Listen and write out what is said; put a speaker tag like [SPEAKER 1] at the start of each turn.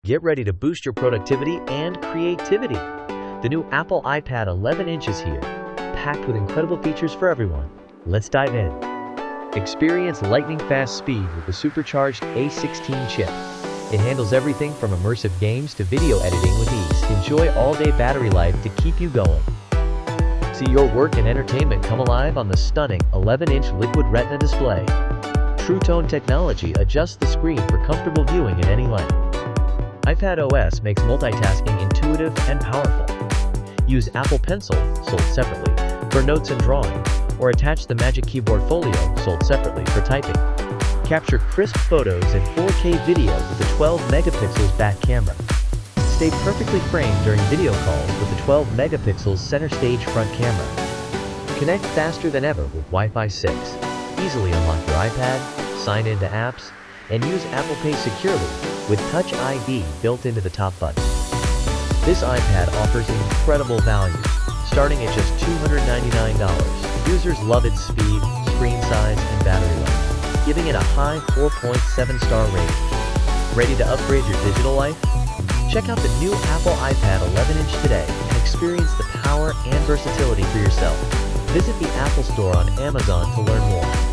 [SPEAKER 1] Get ready to boost your productivity and creativity. The new Apple iPad 11 inches here, packed with incredible features for everyone. Let's dive in. Experience lightning-fast speed with the supercharged A16 chip. It handles everything from immersive games to video editing with ease. Enjoy all-day battery life to keep you going. See your work and entertainment come alive on the stunning 11-inch liquid Retina display. True Tone technology adjusts the screen for comfortable viewing in any light. iPad OS makes multitasking intuitive and powerful. Use Apple Pencil, sold separately, for notes and drawing, or attach the Magic Keyboard Folio, sold separately, for typing. Capture crisp photos and 4K video with the 12 megapixels back camera. Stay perfectly framed during video calls with the 12 megapixels center stage front camera. Connect faster than ever with Wi-Fi 6. Easily unlock your iPad, sign into apps, and use Apple Pay securely with Touch ID built into the top button. This iPad offers incredible value, starting at just $299. Users love its speed, screen size, and battery life, giving it a high 4.7 star rating. Ready to upgrade your digital life? Check out the new Apple iPad 11-inch today and experience the power and versatility for yourself. Visit the Apple Store on Amazon to learn more.